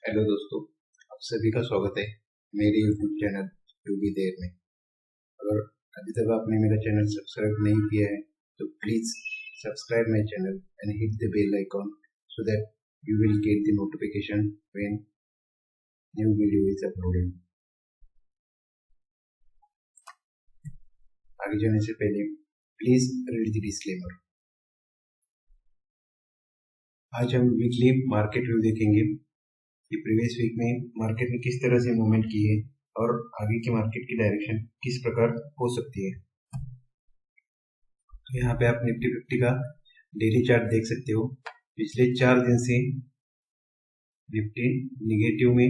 Hello दोस्तों, आप सभी का स्वागत है मेरे YouTube चैनल यूबी देर में। अगर अभी तक आपने मेरा चैनल सब्सक्राइब नहीं किया है तो please subscribe my channel and hit the bell icon so that you will get the notification when new video is uploaded। आगे जाने से पहले प्लीज रीड द डिस्क्लेमर। आज हम वीकली मार्केट व्यू देखेंगे कि प्रीवियस वीक में मार्केट ने किस तरह से मूवमेंट की है और आगे की मार्केट की डायरेक्शन किस प्रकार हो सकती है। तो यहाँ पे आप निफ्टी 50 का डेली चार्ट देख सकते हो। पिछले 4 दिन से निफ्टी निगेटिव में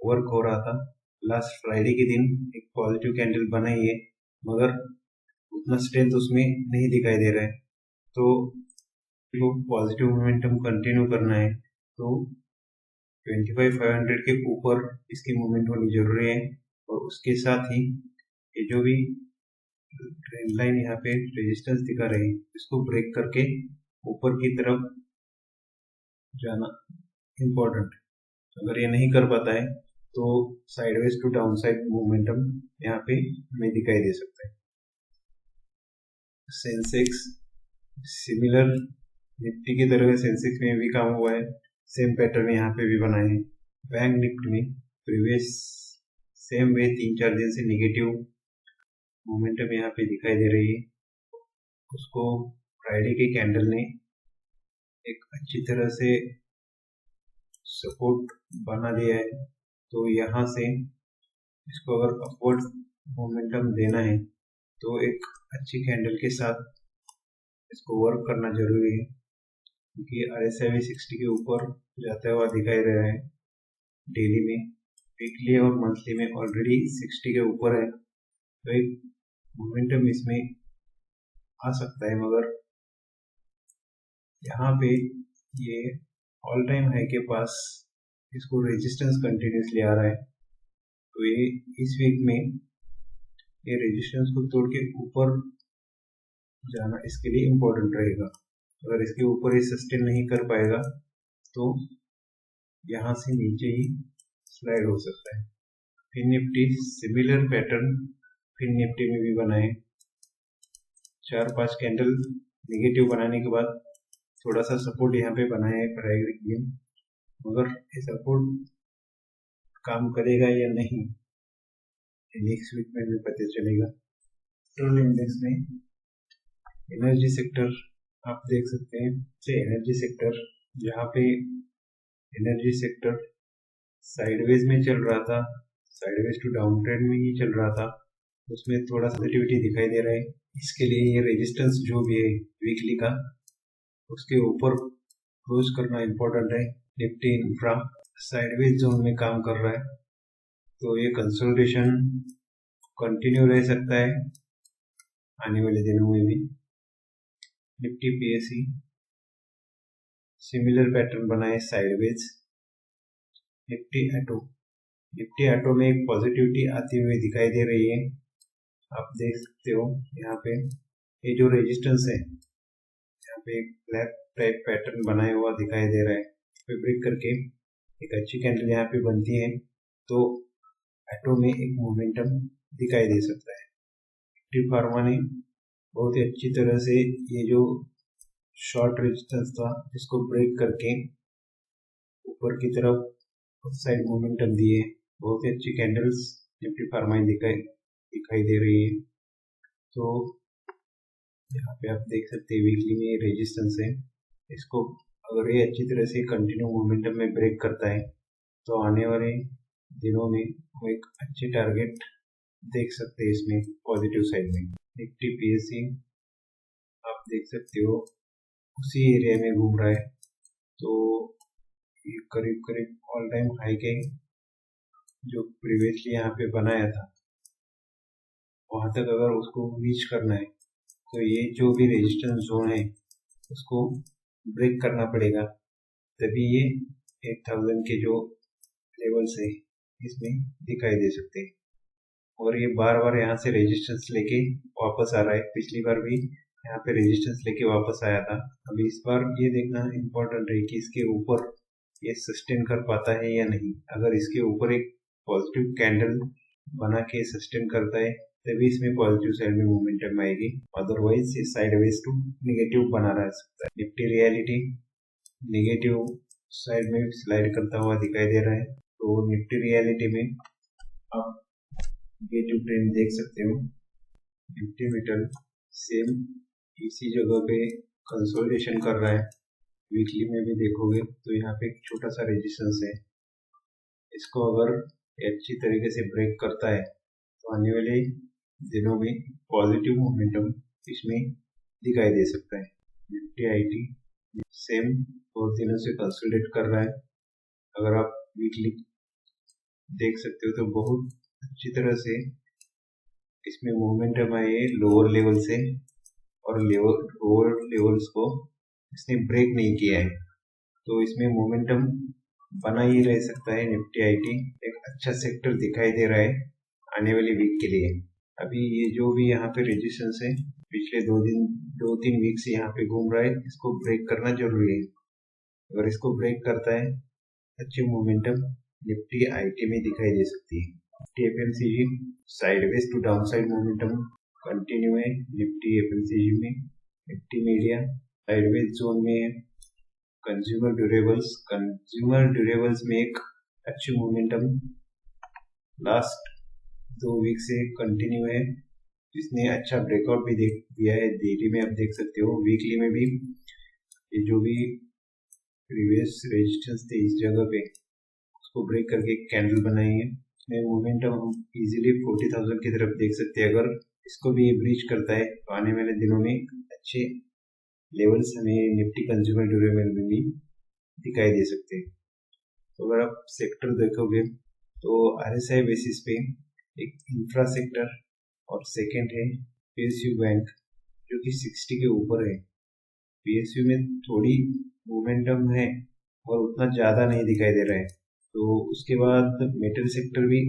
वर्क हो रहा था। लास्ट फ्राइडे के दिन एक पॉजिटिव कैंडल बनाई है, मगर उतना स्ट्रेंथ उसमें नहीं दिखाई दे रहा है। तो पॉजिटिव मोमेंटम कंटिन्यू करना है तो 25,500 के ऊपर इसकी मूवमेंट होनी जरूरी है। और उसके साथ ही ये जो भी ट्रेंड लाइन यहाँ पे रेजिस्टेंस दिखा रहे हैं, इसको ब्रेक करके ऊपर की तरफ जाना इम्पोर्टेंट। अगर ये नहीं कर पाता है तो sideways to down side momentum यहाँ पे हमें दिखाई दे सकता है। सेंसेक्स सिमिलर निफ्टी की तरह सेंसेक्स में भी काम हुआ है, सेम पैटर्न यहाँ पे भी बनाए हैं। बैंक निफ्टी में प्रीवियस सेम वे 3-4 दिन से निगेटिव मोमेंटम यहाँ पे दिखाई दे रही है। उसको फ्राइडे के कैंडल ने एक अच्छी तरह से सपोर्ट बना दिया है। तो यहाँ से इसको अगर अपवर्ड मोमेंटम देना है तो एक अच्छी कैंडल के साथ इसको वर्क करना जरूरी है, क्योंकि RSI भी 60 के ऊपर जाता हुआ दिखाई दे रहा है डेली में। वीकली और मंथली में ऑलरेडी 60 के ऊपर है, तो एक मोमेंटम इसमें आ सकता है। मगर यहाँ पे ये ऑल टाइम हाई के पास इसको रेजिस्टेंस कंटिन्यूसली आ रहा है। तो ये इस वीक में ये रेजिस्टेंस को तोड़ के ऊपर जाना इसके लिए इम्पोर्टेंट रहेगा। अगर इसके ऊपर ही सस्टेन नहीं कर पाएगा तो यहाँ से नीचे ही स्लाइड हो सकता है। फिर निफ्टी सिमिलर पैटर्न फिर निफ्टी में भी बनाए। 4-5 कैंडल नेगेटिव बनाने के बाद थोड़ा सा सपोर्ट यहाँ पे बनाया है फ्राइडे, मगर ये सपोर्ट काम करेगा या नहीं नेक्स्ट वीक में भी पता चलेगा। पेट्रोल इंडेक्स में एनर्जी सेक्टर आप देख सकते हैं। एनर्जी सेक्टर जहाँ पे एनर्जी सेक्टर साइडवेज में चल रहा था, साइडवेज टू डाउन ट्रेंड में ही चल रहा था, उसमें थोड़ा पॉजिटिविटी दिखाई दे रहा है। इसके लिए ये रेजिस्टेंस जो भी है वीकली का, उसके ऊपर क्लोज करना इम्पोर्टेंट है। निफ्टी इंफ्रा साइडवेज जोन में काम कर रहा है, तो ये कंसोलिडेशन कंटिन्यू रह सकता है आने वाले दिनों में भी। निफ्टी PSE सिमिलर पैटर्न बनाए साइडवेज। निफ्टी ऑटो में एक पॉजिटिविटी आती हुई दिखाई दे रही है। आप देख सकते हो यहाँ पे ये जो रेजिस्टेंस है, यहाँ पे एक ब्लैक टाइप पैटर्न बनाया हुआ दिखाई दे रहा है। ब्रेक करके एक अच्छी कैंडल यहाँ पे बनती है तो ऑटो में एक मोमेंटम दिखाई दे सकता है। निफ्टी फार्मा ने बहुत ही अच्छी तरह से ये जो शॉर्ट रेजिस्टेंस था इसको ब्रेक करके ऊपर की तरफ साइड मोमेंटम दिए। बहुत ही अच्छी कैंडल्स निफ्टी फार्मा दिखाई दे रही है। तो यहाँ पे आप देख सकते हैं वीकली में रेजिस्टेंस है। इसको अगर ये अच्छी तरह से कंटिन्यू मोमेंटम में ब्रेक करता है तो आने वाले दिनों में वो एक अच्छे टारगेट देख सकते हैं इसमें पॉजिटिव साइड में। निफ्टी PSE आप देख सकते हो उसी एरिया में घूम रहा है, तो ये करीब करीब ऑल टाइम हाई के जो प्रीवियसली यहाँ पे बनाया था वहां तक अगर उसको रीच करना है तो ये जो भी रेजिस्टेंस जोन है उसको ब्रेक करना पड़ेगा, तभी ये 8,000 के जो लेवल्स है इसमें दिखाई दे सकते हैं। और ये बार बार यहाँ से रेजिस्टेंस लेके वापस आ रहा है। पिछली बार भी यहाँ पे रेजिस्टेंस लेके वापस आया था। अभी इस बार ये देखना इम्पोर्टेंट है कि इसके ऊपर ये सस्टेन कर पाता है या नहीं। अगर इसके ऊपर एक पॉजिटिव कैंडल बना के सस्टेन करता है तभी इसमें पॉजिटिव साइड में मोमेंटम आएगी, अदरवाइज ये साइडवेज टू नेगेटिव बना रह सकता है। निफ्टी रियलिटी नेगेटिव साइड में स्लाइड करता हुआ दिखाई दे रहा है। तो निफ्टी रियलिटी में आप नेगेटिव ट्रेंड देख सकते हो। निफ्टी मेटल सेम इसी जगह पे कंसोलिडेशन कर रहा है। वीकली में भी देखोगे तो यहाँ पे एक छोटा सा रेजिस्टेंस है। इसको अगर अच्छी तरीके से ब्रेक करता है तो आने वाले दिनों में पॉजिटिव मोमेंटम इसमें दिखाई दे सकता है। निफ्टी आईटी सेम बहुत दिनों से कंसोलिडेट कर रहा है। अगर आप वीकली देख सकते हो तो बहुत अच्छी तरह से इसमें मोमेंटम आए लोअर लेवल से, और लोअर लेवल्स को इसने ब्रेक नहीं किया है, तो इसमें मोमेंटम बना ही रह सकता है। निफ्टी आईटी एक अच्छा सेक्टर दिखाई दे रहा है आने वाली वीक के लिए। अभी ये जो भी यहाँ पे रेजिस्टेंस है पिछले 2-3 वीक से यहाँ पे घूम रहा है, इसको ब्रेक करना जरूरी है। अगर इसको ब्रेक करता है अच्छी मोमेंटम निफ्टी आईटी में दिखाई दे सकती है। Nifty FMCG sideways to downside momentum continue है निफ्टी एफएमसीजी में। निफ्टी मीडिया साइडवेज जोन में है। कंज्यूमर ड्यूरेबल्स में एक अच्छी मोमेंटम लास्ट 2 वीक से कंटिन्यू है, जिसने अच्छा ब्रेकआउट भी दिया है। डेली में आप देख सकते हो, वीकली में भी ये जो भी प्रीवियस रेजिस्टेंस थे इस जगह पे उसको ब्रेक करके एक कैंडल बनाई है। इसमें मोमेंटम हम इजीली 40,000 की तरफ देख सकते हैं। अगर इसको भी ब्रीच करता है तो आने वाले दिनों में अच्छे लेवल्स हमें निफ्टी कंज्यूमर ड्यूरेबल में भी दिखाई दे सकते हैं। तो अगर आप सेक्टर देखोगे तो आरएसआई बेसिस पे एक इंफ्रा सेक्टर और सेकंड है पीएसयू बैंक जो कि 60 के ऊपर है। पीएसयू में थोड़ी मोमेंटम है और उतना ज़्यादा नहीं दिखाई दे रहा है। तो उसके बाद मेटल सेक्टर भी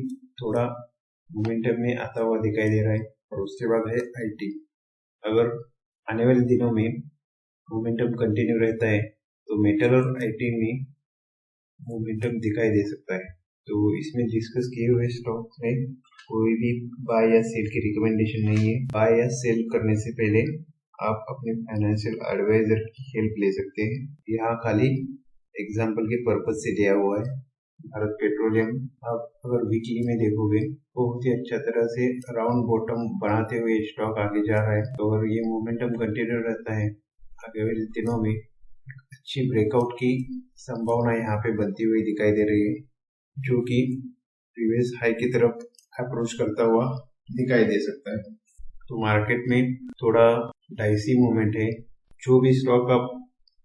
थोड़ा मोमेंटम में आता हुआ दिखाई दे रहा है, और उसके बाद है आईटी। अगर आने वाले दिनों में मोमेंटम कंटिन्यू रहता है तो मेटल और आईटी में मोमेंटम दिखाई दे सकता है। तो इसमें डिस्कस किए हुए स्टॉक में कोई भी बाय या सेल की रिकमेंडेशन नहीं है। बाय या सेल करने से पहले आप अपने फाइनेंशियल एडवाइजर की हेल्प ले सकते हैं। यहाँ खाली एग्जाम्पल के पर्पज से दिया हुआ है। भारत पेट्रोलियम आप अगर वीकली में देखोगे बहुत ही अच्छा तरह से राउंड बॉटम बनाते हुए स्टॉक आगे जा रहा है। तो अगर ये मोमेंटम कंटिन्यू रहता है आगे वाले दिनों में अच्छी ब्रेकआउट की संभावना यहाँ पे बनती हुई दिखाई दे रही है, जो कि प्रीवियस हाई की तरफ अप्रोच करता हुआ दिखाई दे सकता है। तो मार्केट में थोड़ा डाइसी मूवमेंट है। जो भी स्टॉक आप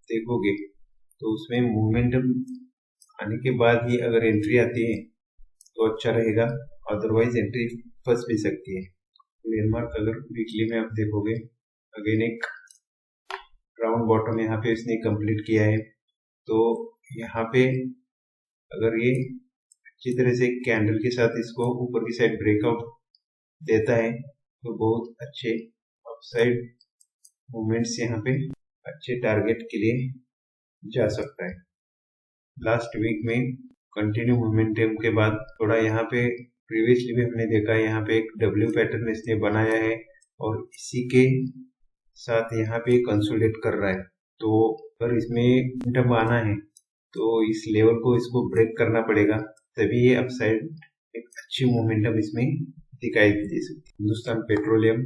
देखोगे तो उसमें मोमेंटम आने के बाद ही अगर एंट्री आती है तो अच्छा रहेगा, अदरवाइज एंट्री फंस भी सकती है। लेनमार्क अगर वीकली में आप देखोगे अगेन एक राउंड बॉटम यहाँ पे इसने कंप्लीट किया है। तो यहाँ पे अगर ये अच्छी तरह से कैंडल के साथ इसको ऊपर की साइड ब्रेकआउट देता है तो बहुत अच्छे अपसाइड मूवमेंट्स यहाँ पे अच्छे टारगेट के लिए जा सकता है। लास्ट वीक में कंटिन्यू मोमेंटम के बाद थोड़ा यहाँ पे प्रीवियसली भी हमने देखा यहाँ पे एक डब्ल्यू पैटर्न इसने बनाया है और इसी के साथ यहाँ पे कंसोलिडेट कर रहा है। तो अगर इसमें मोमेंटम आना है तो इस लेवल को इसको ब्रेक करना पड़ेगा, तभी ये अपसाइड एक अच्छी मोमेंटम इसमें दिखाई दे सकती है। हिंदुस्तान पेट्रोलियम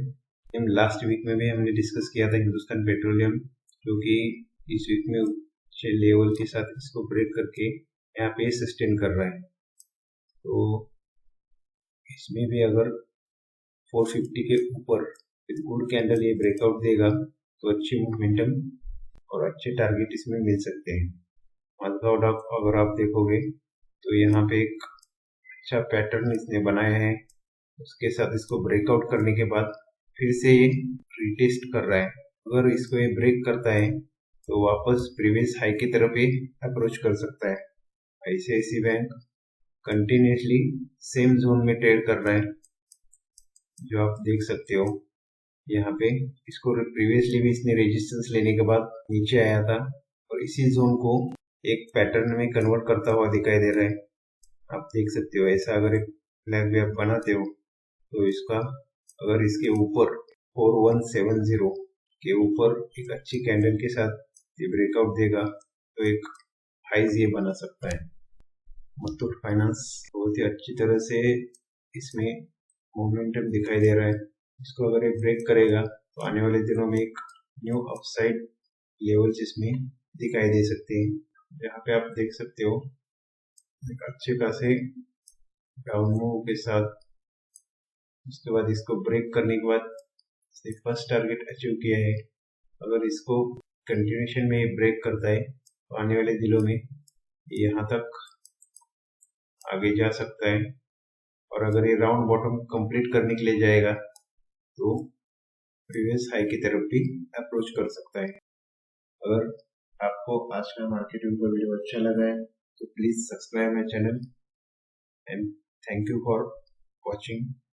लास्ट वीक में भी हमने डिस्कस किया था। हिंदुस्तान पेट्रोलियम जो कि इस वीक में अच्छे लेवल के साथ इसको ब्रेक करके यहाँ पे सस्टेन कर रहा है। तो इसमें भी अगर 450 के ऊपर विद गुड कैंडल ये ब्रेकआउट देगा तो अच्छी मोमेंटम और अच्छे टारगेट इसमें मिल सकते हैं। मतलब अगर आप देखोगे तो यहाँ पे एक अच्छा पैटर्न इसने बनाया है, उसके साथ इसको ब्रेकआउट करने के बाद फिर से ये रिटेस्ट कर रहा है। अगर इसको ये ब्रेक करता है तो वापस प्रीवियस हाई की तरफ ये अप्रोच कर सकता है। ICICI bank continuously same zone में ट्रेड कर रहा है, जो आप देख सकते हो यहाँ पे। इसको प्रीवियसली भी इसने रेजिस्टेंस लेने के बाद नीचे आया था और इसी जोन को एक पैटर्न में कन्वर्ट करता हुआ दिखाई दे रहा है। आप देख सकते हो ऐसा अगर एक फ्लैग भी आप बनाते हो तो इसका अगर इसके ऊपर 4170 के ऊपर एक अच्छी कैंडल के साथ ये ब्रेकआउट देगा तो एक हाइज ये बना सकता है। मुथूट फाइनेंस बहुत ही अच्छी तरह से इसमें मोमेंटम दिखाई दे रहा है। इसको अगर ये ब्रेक करेगा तो आने वाले दिनों में एक न्यू अपसाइड लेवल्स इसमें दिखाई दे सकते हैं। यहाँ पे आप देख सकते हो एक अच्छे खासे डाउन मूव के साथ उसके बाद इसको ब्रेक करने के बाद फर्स्ट टारगेट अचीव किया है। अगर इसको कंटिन्यूशन में ब्रेक करता है तो आने वाले दिनों में यहाँ तक आगे जा सकता है और अगर ये राउंड बॉटम कंप्लीट करने के लिए जाएगा तो प्रीवियस हाई की तरफ भी अप्रोच कर सकता है। अगर आपको आज का मार्केटिंग का वीडियो अच्छा लगा है तो please subscribe my channel and thank you for watching.